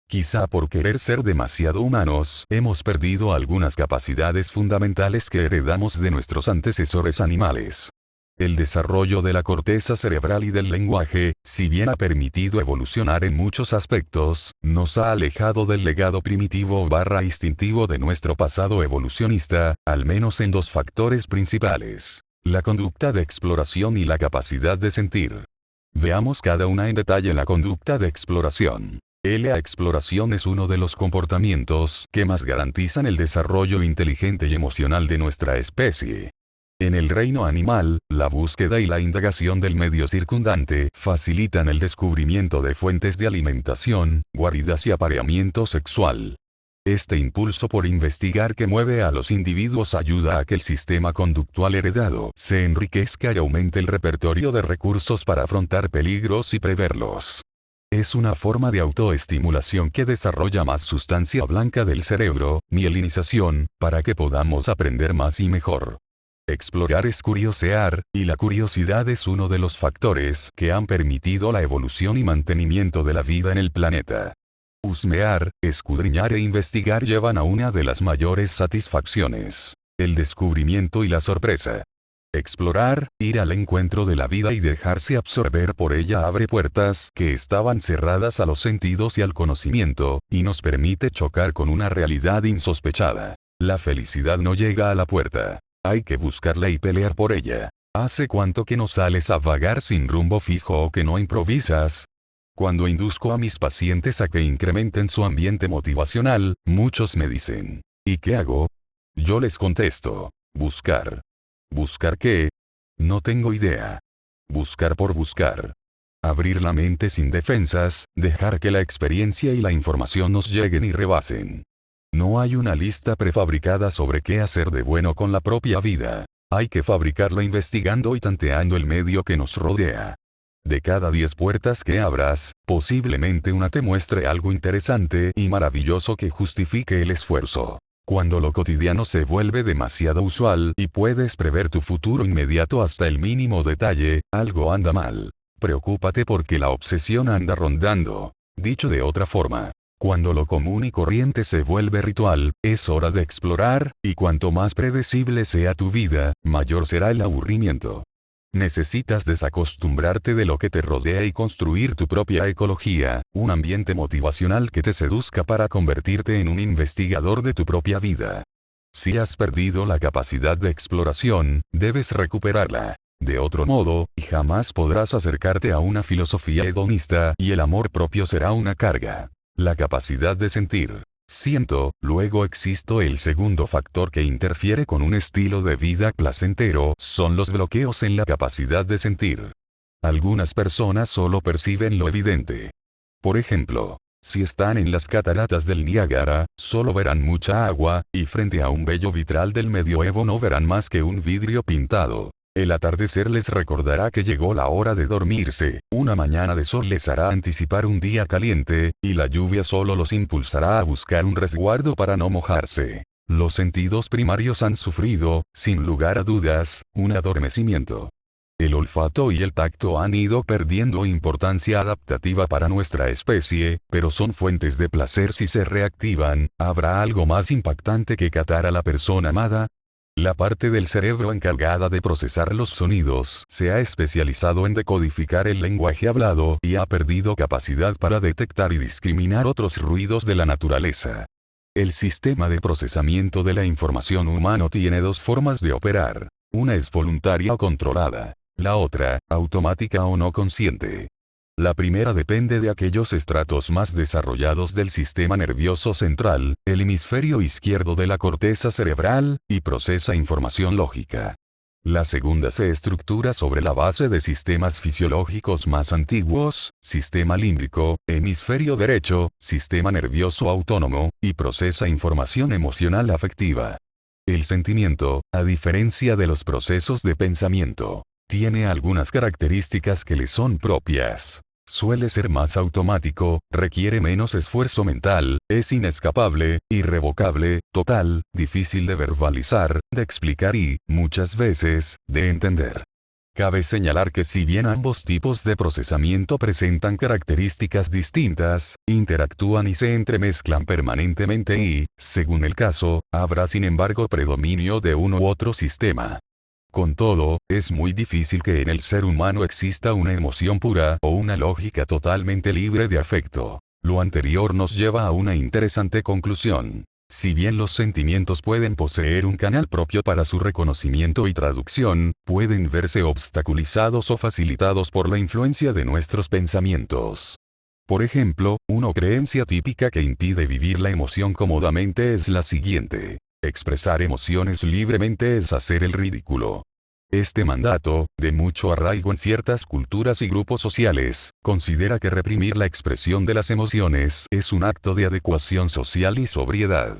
B: Quizá por querer ser demasiado humanos, hemos perdido algunas capacidades fundamentales que heredamos de nuestros antecesores animales. El desarrollo de la corteza cerebral y del lenguaje, si bien ha permitido evolucionar en muchos aspectos, nos ha alejado del legado primitivo/instintivo de nuestro pasado evolucionista, al menos en dos factores principales: la conducta de exploración y la capacidad de sentir. Veamos cada una en detalle. La conducta de exploración. La exploración es uno de los comportamientos que más garantizan el desarrollo inteligente y emocional de nuestra especie. En el reino animal, la búsqueda y la indagación del medio circundante facilitan el descubrimiento de fuentes de alimentación, guaridas y apareamiento sexual. Este impulso por investigar que mueve a los individuos ayuda a que el sistema conductual heredado se enriquezca y aumente el repertorio de recursos para afrontar peligros y preverlos. Es una forma de autoestimulación que desarrolla más sustancia blanca del cerebro, mielinización, para que podamos aprender más y mejor. Explorar es curiosear, y la curiosidad es uno de los factores que han permitido la evolución y mantenimiento de la vida en el planeta. Husmear, escudriñar e investigar llevan a una de las mayores satisfacciones: el descubrimiento y la sorpresa. Explorar, ir al encuentro de la vida y dejarse absorber por ella abre puertas que estaban cerradas a los sentidos y al conocimiento, y nos permite chocar con una realidad insospechada. La felicidad no llega a la puerta. Hay que buscarla y pelear por ella. ¿Hace cuánto que no sales a vagar sin rumbo fijo o que no improvisas? Cuando induzco a mis pacientes a que incrementen su ambiente motivacional, muchos me dicen, ¿y qué hago? Yo les contesto, buscar. ¿Buscar qué? No tengo idea. Buscar por buscar. Abrir la mente sin defensas, dejar que la experiencia y la información nos lleguen y rebasen. No hay una lista prefabricada sobre qué hacer de bueno con la propia vida. Hay que fabricarla investigando y tanteando el medio que nos rodea. De cada 10 puertas que abras, posiblemente una te muestre algo interesante y maravilloso que justifique el esfuerzo. Cuando lo cotidiano se vuelve demasiado usual y puedes prever tu futuro inmediato hasta el mínimo detalle, algo anda mal. Preocúpate porque la obsesión anda rondando. Dicho de otra forma, cuando lo común y corriente se vuelve ritual, es hora de explorar, y cuanto más predecible sea tu vida, mayor será el aburrimiento. Necesitas desacostumbrarte de lo que te rodea y construir tu propia ecología, un ambiente motivacional que te seduzca para convertirte en un investigador de tu propia vida. Si has perdido la capacidad de exploración, debes recuperarla. De otro modo, jamás podrás acercarte a una filosofía hedonista y el amor propio será una carga. La capacidad de sentir. Siento, luego existo. El segundo factor que interfiere con un estilo de vida placentero son los bloqueos en la capacidad de sentir. Algunas personas solo perciben lo evidente. Por ejemplo, si están en las cataratas del Niágara, solo verán mucha agua, y frente a un bello vitral del medioevo no verán más que un vidrio pintado. El atardecer les recordará que llegó la hora de dormirse, una mañana de sol les hará anticipar un día caliente, y la lluvia solo los impulsará a buscar un resguardo para no mojarse. Los sentidos primarios han sufrido, sin lugar a dudas, un adormecimiento. El olfato y el tacto han ido perdiendo importancia adaptativa para nuestra especie, pero son fuentes de placer si se reactivan. ¿Habrá algo más impactante que catar a la persona amada? La parte del cerebro encargada de procesar los sonidos se ha especializado en decodificar el lenguaje hablado y ha perdido capacidad para detectar y discriminar otros ruidos de la naturaleza. El sistema de procesamiento de la información humano tiene dos formas de operar. Una es voluntaria o controlada. La otra, automática o no consciente. La primera depende de aquellos estratos más desarrollados del sistema nervioso central, el hemisferio izquierdo de la corteza cerebral, y procesa información lógica. La segunda se estructura sobre la base de sistemas fisiológicos más antiguos, sistema límbico, hemisferio derecho, sistema nervioso autónomo, y procesa información emocional afectiva. El sentimiento, a diferencia de los procesos de pensamiento, tiene algunas características que le son propias. Suele ser más automático, requiere menos esfuerzo mental, es inescapable, irrevocable, total, difícil de verbalizar, de explicar y, muchas veces, de entender. Cabe señalar que si bien ambos tipos de procesamiento presentan características distintas, interactúan y se entremezclan permanentemente y, según el caso, habrá sin embargo predominio de uno u otro sistema. Con todo, es muy difícil que en el ser humano exista una emoción pura o una lógica totalmente libre de afecto. Lo anterior nos lleva a una interesante conclusión. Si bien los sentimientos pueden poseer un canal propio para su reconocimiento y traducción, pueden verse obstaculizados o facilitados por la influencia de nuestros pensamientos. Por ejemplo, una creencia típica que impide vivir la emoción cómodamente es la siguiente: expresar emociones libremente es hacer el ridículo. Este mandato, de mucho arraigo en ciertas culturas y grupos sociales, considera que reprimir la expresión de las emociones es un acto de adecuación social y sobriedad.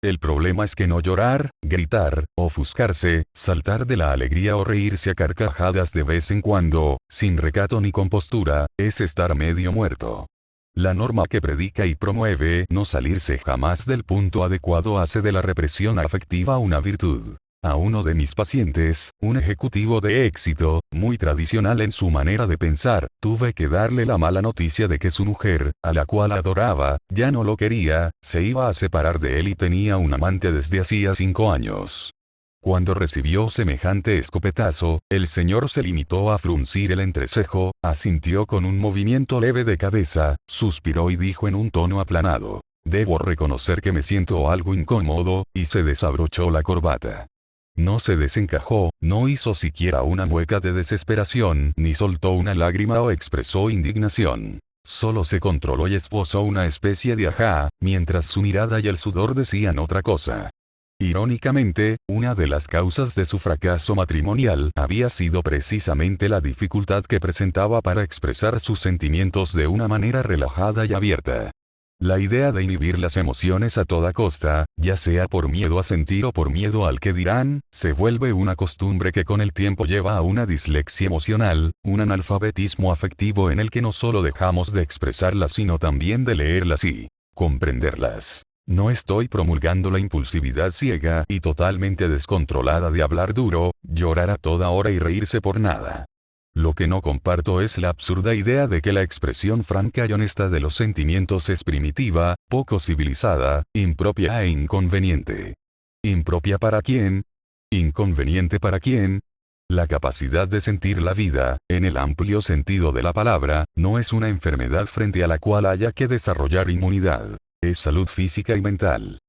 B: El problema es que no llorar, gritar, ofuscarse, saltar de la alegría o reírse a carcajadas de vez en cuando, sin recato ni compostura, es estar medio muerto. La norma que predica y promueve no salirse jamás del punto adecuado hace de la represión afectiva una virtud. A uno de mis pacientes, un ejecutivo de éxito, muy tradicional en su manera de pensar, tuve que darle la mala noticia de que su mujer, a la cual adoraba, ya no lo quería, se iba a separar de él y tenía un amante desde hacía 5 años. Cuando recibió semejante escopetazo, el señor se limitó a fruncir el entrecejo, asintió con un movimiento leve de cabeza, suspiró y dijo en un tono aplanado: «Debo reconocer que me siento algo incómodo», y se desabrochó la corbata. No se desencajó, no hizo siquiera una mueca de desesperación, ni soltó una lágrima o expresó indignación. Solo se controló y esbozó una especie de ajá, mientras su mirada y el sudor decían otra cosa. Irónicamente, una de las causas de su fracaso matrimonial había sido precisamente la dificultad que presentaba para expresar sus sentimientos de una manera relajada y abierta. La idea de inhibir las emociones a toda costa, ya sea por miedo a sentir o por miedo al que dirán, se vuelve una costumbre que con el tiempo lleva a una dislexia emocional, un analfabetismo afectivo en el que no solo dejamos de expresarlas sino también de leerlas y comprenderlas. No estoy promulgando la impulsividad ciega y totalmente descontrolada de hablar duro, llorar a toda hora y reírse por nada. Lo que no comparto es la absurda idea de que la expresión franca y honesta de los sentimientos es primitiva, poco civilizada, impropia e inconveniente. ¿Impropia para quién? ¿Inconveniente para quién? La capacidad de sentir la vida, en el amplio sentido de la palabra, no es una enfermedad frente a la cual haya que desarrollar inmunidad. Es salud física y mental.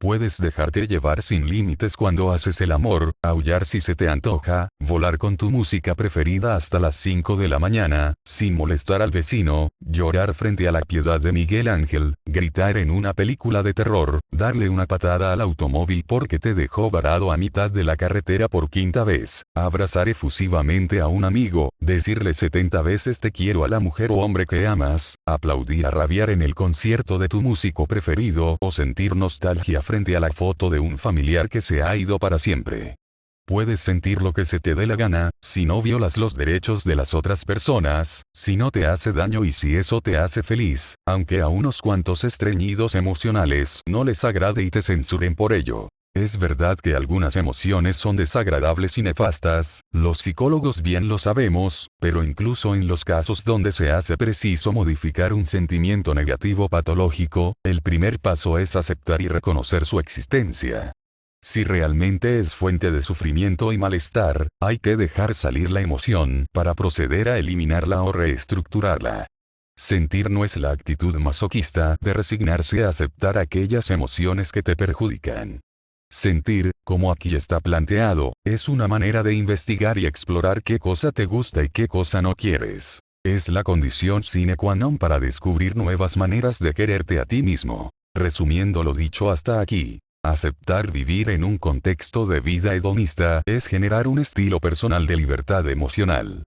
B: Puedes dejarte llevar sin límites cuando haces el amor, aullar si se te antoja, volar con tu música preferida hasta las 5 de la mañana, sin molestar al vecino, llorar frente a la piedad de Miguel Ángel, gritar en una película de terror, darle una patada al automóvil porque te dejó varado a mitad de la carretera por 5ª vez, abrazar efusivamente a un amigo, decirle 70 veces te quiero a la mujer o hombre que amas, aplaudir a rabiar en el concierto de tu músico preferido o sentir nostalgia frente a la foto de un familiar que se ha ido para siempre. Puedes sentir lo que se te dé la gana, si no violas los derechos de las otras personas, si no te hace daño y si eso te hace feliz, aunque a unos cuantos estreñidos emocionales no les agrade y te censuren por ello. Es verdad que algunas emociones son desagradables y nefastas, los psicólogos bien lo sabemos, pero incluso en los casos donde se hace preciso modificar un sentimiento negativo patológico, el primer paso es aceptar y reconocer su existencia. Si realmente es fuente de sufrimiento y malestar, hay que dejar salir la emoción para proceder a eliminarla o reestructurarla. Sentir no es la actitud masoquista de resignarse a aceptar aquellas emociones que te perjudican. Sentir, como aquí está planteado, es una manera de investigar y explorar qué cosa te gusta y qué cosa no quieres. Es la condición sine qua non para descubrir nuevas maneras de quererte a ti mismo. Resumiendo lo dicho hasta aquí, aceptar vivir en un contexto de vida hedonista es generar un estilo personal de libertad emocional.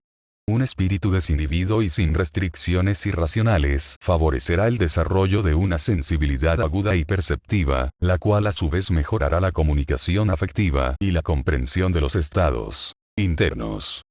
B: Un espíritu desinhibido y sin restricciones irracionales favorecerá el desarrollo de una sensibilidad aguda y perceptiva, la cual a su vez mejorará la comunicación afectiva y la comprensión de los estados internos.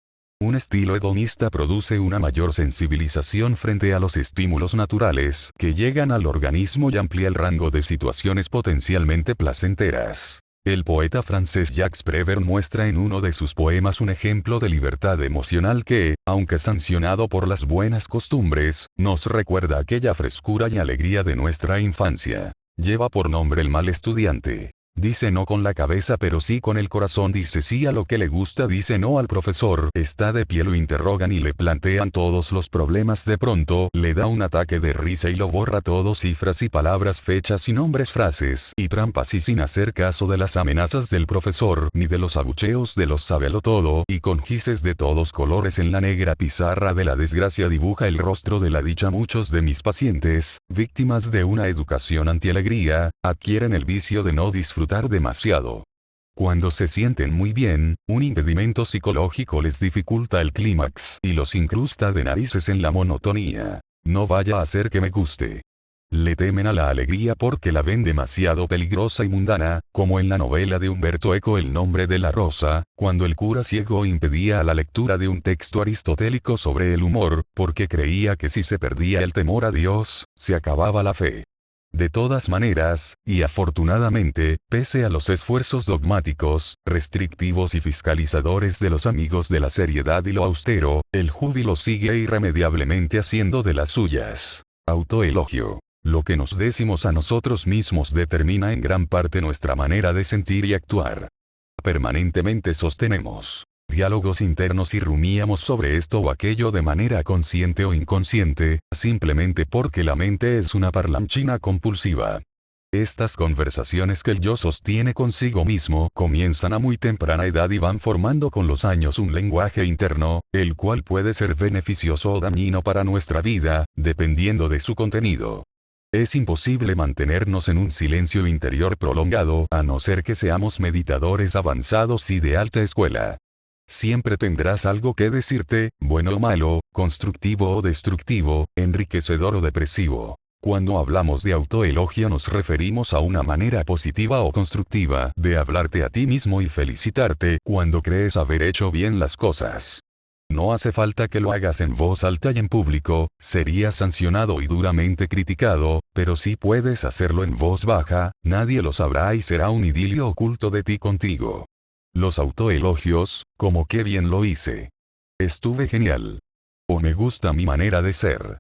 B: Un estilo hedonista produce una mayor sensibilización frente a los estímulos naturales que llegan al organismo y amplía el rango de situaciones potencialmente placenteras. El poeta francés Jacques Prévert muestra en uno de sus poemas un ejemplo de libertad emocional que, aunque sancionado por las buenas costumbres, nos recuerda aquella frescura y alegría de nuestra infancia. Lleva por nombre El mal estudiante. Dice no con la cabeza pero sí con el corazón, dice sí a lo que le gusta, dice no al profesor, está de pie, lo interrogan y le plantean todos los problemas, de pronto le da un ataque de risa y lo borra todo, cifras y palabras, fechas y nombres, frases y trampas, y sin hacer caso de las amenazas del profesor ni de los abucheos de los sabelotodo, y con gises de todos colores en la negra pizarra de la desgracia dibuja el rostro de la dicha. Muchos de mis pacientes, víctimas de una educación antialegría, adquieren el vicio de no disfrutar demasiado. Cuando se sienten muy bien, un impedimento psicológico les dificulta el clímax y los incrusta de narices en la monotonía. No vaya a ser que me guste. Le temen a la alegría porque la ven demasiado peligrosa y mundana, como en la novela de Humberto Eco El nombre de la rosa, cuando el cura ciego impedía la lectura de un texto aristotélico sobre el humor, porque creía que si se perdía el temor a Dios, se acababa la fe. De todas maneras, y afortunadamente, pese a los esfuerzos dogmáticos, restrictivos y fiscalizadores de los amigos de la seriedad y lo austero, el júbilo sigue irremediablemente haciendo de las suyas. Autoelogio. Lo que nos decimos a nosotros mismos determina en gran parte nuestra manera de sentir y actuar. Permanentemente sostenemos diálogos internos y rumiamos sobre esto o aquello de manera consciente o inconsciente, simplemente porque la mente es una parlanchina compulsiva. Estas conversaciones que el yo sostiene consigo mismo comienzan a muy temprana edad y van formando con los años un lenguaje interno, el cual puede ser beneficioso o dañino para nuestra vida, dependiendo de su contenido. Es imposible mantenernos en un silencio interior prolongado a no ser que seamos meditadores avanzados y de alta escuela. Siempre tendrás algo que decirte, bueno o malo, constructivo o destructivo, enriquecedor o depresivo. Cuando hablamos de autoelogio nos referimos a una manera positiva o constructiva de hablarte a ti mismo y felicitarte cuando crees haber hecho bien las cosas. No hace falta que lo hagas en voz alta y en público, serías sancionado y duramente criticado, pero sí puedes hacerlo en voz baja, nadie lo sabrá y será un idilio oculto de ti contigo. Los autoelogios, como qué bien lo hice. Estuve genial. O me gusta mi manera de ser.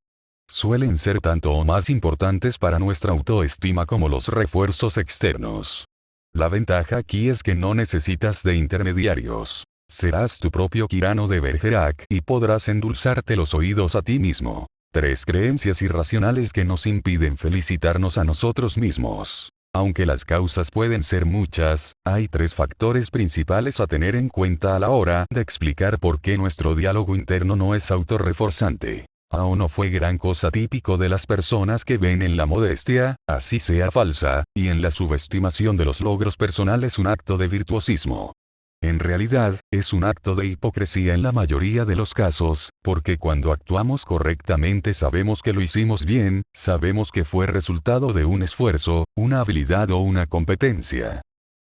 B: Suelen ser tanto o más importantes para nuestra autoestima como los refuerzos externos. La ventaja aquí es que no necesitas de intermediarios. Serás tu propio Kirano de Bergerac y podrás endulzarte los oídos a ti mismo. 3 creencias irracionales que nos impiden felicitarnos a nosotros mismos. Aunque las causas pueden ser muchas, hay 3 factores principales a tener en cuenta a la hora de explicar por qué nuestro diálogo interno no es autorreforzante. Aún no fue gran cosa típico de las personas que ven en la modestia, así sea falsa, y en la subestimación de los logros personales un acto de virtuosismo. En realidad, es un acto de hipocresía en la mayoría de los casos, porque cuando actuamos correctamente sabemos que lo hicimos bien, sabemos que fue resultado de un esfuerzo, una habilidad o una competencia.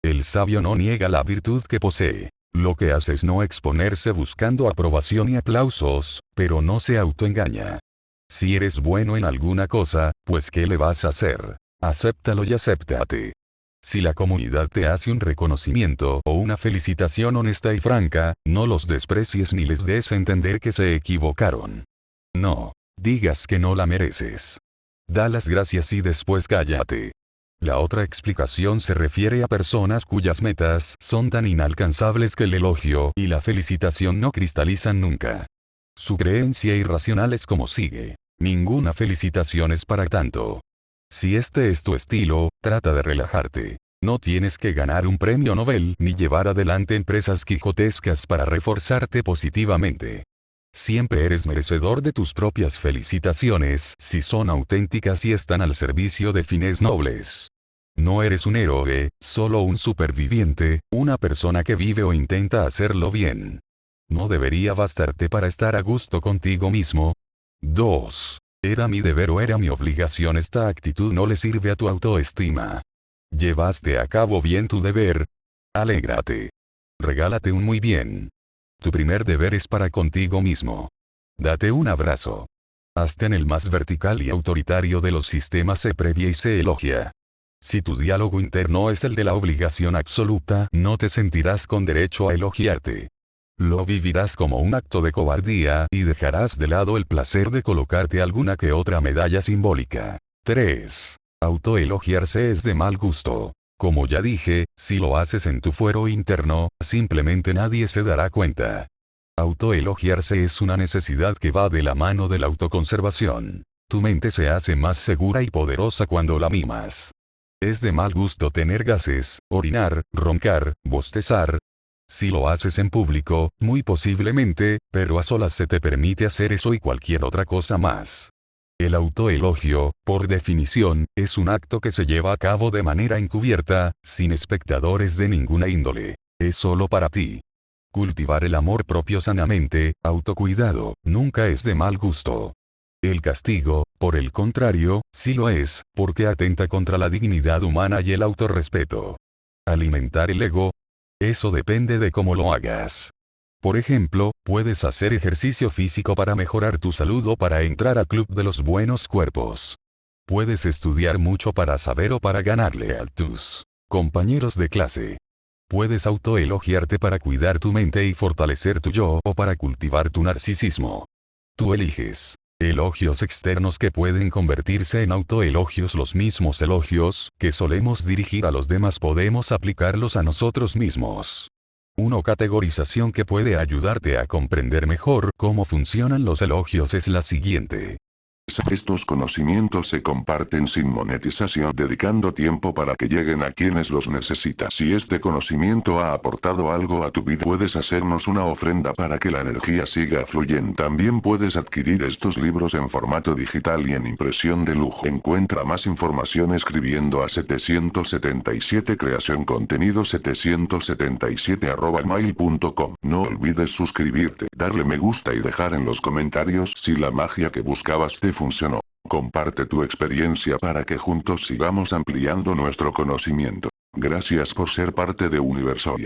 B: El sabio no niega la virtud que posee. Lo que hace es no exponerse buscando aprobación y aplausos, pero no se autoengaña. Si eres bueno en alguna cosa, pues ¿qué le vas a hacer? Acéptalo y acéptate. Si la comunidad te hace un reconocimiento o una felicitación honesta y franca, no los desprecies ni les des a entender que se equivocaron. No digas que no la mereces. Da las gracias y después cállate. La otra explicación se refiere a personas cuyas metas son tan inalcanzables que el elogio y la felicitación no cristalizan nunca. Su creencia irracional es como sigue. Ninguna felicitación es para tanto. Si este es tu estilo, trata de relajarte. No tienes que ganar un premio Nobel ni llevar adelante empresas quijotescas para reforzarte positivamente. Siempre eres merecedor de tus propias felicitaciones si son auténticas y están al servicio de fines nobles. No eres un héroe, solo un superviviente, una persona que vive o intenta hacerlo bien. No debería bastarte para estar a gusto contigo mismo. 2. Era mi deber o era mi obligación. Esta actitud no le sirve a tu autoestima. ¿Llevaste a cabo bien tu deber? Alégrate. Regálate un muy bien. Tu primer deber es para contigo mismo. Date un abrazo. Hasta en el más vertical y autoritario de los sistemas se previa y se elogia. Si tu diálogo interno es el de la obligación absoluta, no te sentirás con derecho a elogiarte. Lo vivirás como un acto de cobardía y dejarás de lado el placer de colocarte alguna que otra medalla simbólica. 3. Autoelogiarse es de mal gusto. Como ya dije, si lo haces en tu fuero interno, simplemente nadie se dará cuenta. Autoelogiarse es una necesidad que va de la mano de la autoconservación. Tu mente se hace más segura y poderosa cuando la mimas. Es de mal gusto tener gases, orinar, roncar, bostezar. Si lo haces en público, muy posiblemente, pero a solas se te permite hacer eso y cualquier otra cosa más. El autoelogio, por definición, es un acto que se lleva a cabo de manera encubierta, sin espectadores de ninguna índole. Es solo para ti. Cultivar el amor propio sanamente, autocuidado, nunca es de mal gusto. El castigo, por el contrario, sí lo es, porque atenta contra la dignidad humana y el autorrespeto. Alimentar el ego. Eso depende de cómo lo hagas. Por ejemplo, puedes hacer ejercicio físico para mejorar tu salud o para entrar al club de los buenos cuerpos. Puedes estudiar mucho para saber o para ganarle a tus compañeros de clase. Puedes autoelogiarte para cuidar tu mente y fortalecer tu yo o para cultivar tu narcisismo. Tú eliges. Elogios externos que pueden convertirse en autoelogios. Los mismos elogios que solemos dirigir a los demás podemos aplicarlos a nosotros mismos. Una categorización que puede ayudarte a comprender mejor cómo funcionan los elogios es la siguiente.
A: Estos conocimientos se comparten sin monetización, dedicando tiempo para que lleguen a quienes los necesitan. Si este conocimiento ha aportado algo a tu vida, puedes hacernos una ofrenda para que la energía siga fluyendo. También puedes adquirir estos libros en formato digital y en impresión de lujo. Encuentra más información escribiendo a 777 creación contenido 777@mail.com. No olvides suscribirte, darle me gusta y dejar en los comentarios si la magia que buscabas te funcionó. Comparte tu experiencia para que juntos sigamos ampliando nuestro conocimiento. Gracias por ser parte de Universo.